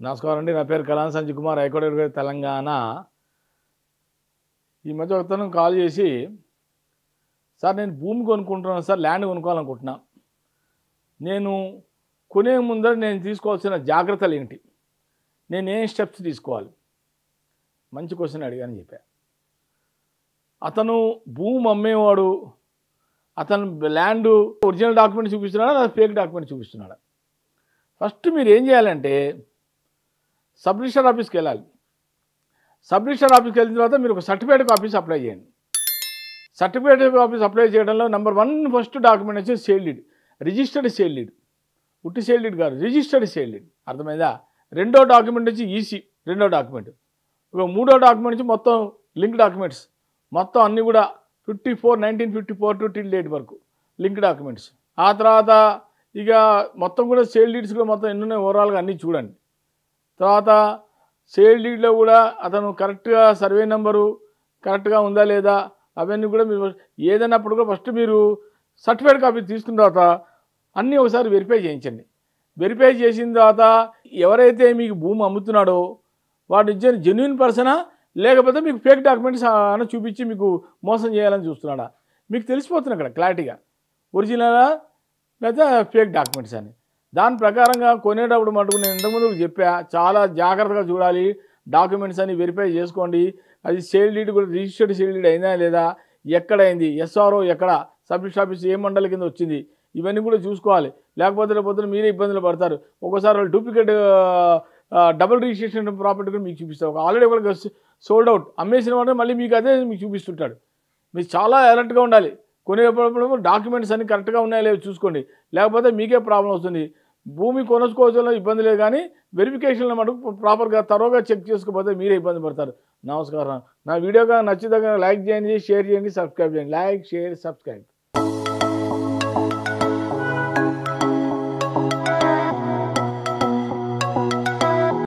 నమస్కారం అండి. నా పేరు కలాన్ సంజయ్ కుమార్, హైకోర్టు తెలంగాణ. ఈ మధ్య ఒకతను కాల్ చేసి, సార్ నేను భూమి కొనుక్కుంటున్నాను సార్, ల్యాండ్ కొనుక్కోవాలనుకుంటున్నా, నేను కొనే ముందర నేను తీసుకోవాల్సిన జాగ్రత్తలు ఏంటి, నేను ఏం స్టెప్స్ తీసుకోవాలి, మంచి క్వశ్చన్ అడిగాను చెప్పా. అతను భూమి అమ్మేవాడు, అతను ల్యాండ్ ఒరిజినల్ డాక్యుమెంట్ చూపిస్తున్నాడా లేదా ఫేక్ డాక్యుమెంట్ చూపిస్తున్నాడా? ఫస్ట్ మీరు ఏం చేయాలంటే సబ్ రిజిస్టర్ ఆఫీస్కి వెళ్ళాలి. సబ్ రిజిస్టర్ ఆఫీస్కి వెళ్ళిన తర్వాత మీరు ఒక సర్టిఫికేట్ కాపీస్ అప్లై చేయండి. సర్టిఫికేట్ కాపీస్ అప్లై చేయడంలో నెంబర్ 1 ఫస్ట్ డాక్యుమెంట్ వచ్చి sale deed, registered sale deed, ఉట్టి సేల్ డీడ్ కాదు, రిజిస్టర్డ్ సేల్ డీడ్, అర్థమైందా? రెండో డాక్యుమెంట్ వచ్చి ఈసీ, రెండో డాక్యుమెంట్. ఒక మూడో డాక్యుమెంట్ వచ్చి మొత్తం లింక్ డాక్యుమెంట్స్, మొత్తం అన్నీ కూడా 1954 టు టిల్ డేట్ వరకు లింక్ డాక్యుమెంట్స్. ఆ తర్వాత ఇక మొత్తం కూడా సేల్ డీడ్స్ కూడా మొత్తం ఎన్ని ఉన్నాయి ఓవరాల్గా అన్నీ చూడండి. తర్వాత సేల్ డీడ్లో కూడా అతను కరెక్ట్గా సర్వే నెంబరు కరెక్ట్గా ఉందా లేదా అవన్నీ కూడా మీరు ఏదైనప్పుడు కూడా ఫస్ట్ మీరు సర్టిఫికేట్ కాపీ తీసుకున్న తర్వాత అన్నీ ఒకసారి వెరిఫై చేయించండి. వెరిఫై చేసిన తర్వాత ఎవరైతే మీకు భూమి అమ్ముతున్నాడో వాడు ఇచ్చిన జెన్యున్ పర్సనా లేకపోతే మీకు ఫేక్ డాక్యుమెంట్స్ అని చూపించి మీకు మోసం చేయాలని చూస్తున్నాడా మీకు తెలిసిపోతుంది అక్కడ క్లారిటీగా, ఒరిజినలా లేదా ఫేక్ డాక్యుమెంట్స్ అని. దాని ప్రకారంగా కొనేటప్పుడు మటుకు నేను ఇంతకుముందు చెప్పా, చాలా జాగ్రత్తగా చూడాలి, డాక్యుమెంట్స్ అని వెరిఫై చేసుకోండి. అది సేల్ డీడ్ కూడా రిజిస్టర్డ్ సేల్ డీడ్ అయిందా లేదా, ఎక్కడైంది, ఎస్ఆర్ఓ ఎక్కడ, సబ్ రిజిస్టర్ ఆఫీస్ ఏ మండలి కింద వచ్చింది, ఇవన్నీ కూడా చూసుకోవాలి. లేకపోతే రేపొద్దున మీరే ఇబ్బందులు పడతారు. ఒక్కోసారి వాళ్ళు డూప్లికేట్ డబుల్ రిజిస్ట్రేషన్ ప్రాపర్టీ కూడా మీకు చూపిస్తారు. ఆల్రెడీ ఒకరికి సోల్డ్ అవుట్ అమ్మేసిన వాడు మళ్ళీ మీకు అదే మీకు చూపిస్తుంటాడు. మీరు చాలా అలర్ట్గా ఉండాలి. కొనేటప్పుడు డాక్యుమెంట్స్ అన్ని కరెక్ట్గా ఉన్నాయో లేవో చూసుకోండి, లేకపోతే మీకే ప్రాబ్లం వస్తుంది. భూమి కొనుక్కోవడంలో ఇబ్బంది లేదు, కానీ వెరిఫికేషన్లో మటుకు ప్రాపర్గా తరోగా చెక్ చేసుకోకపోతే మీరే ఇబ్బంది పడతారు. నమస్కారం. నా వీడియోగా నచ్చితే లైక్ చేయండి, షేర్ చేయండి, సబ్స్క్రైబ్ చేయండి. Like, share, subscribe.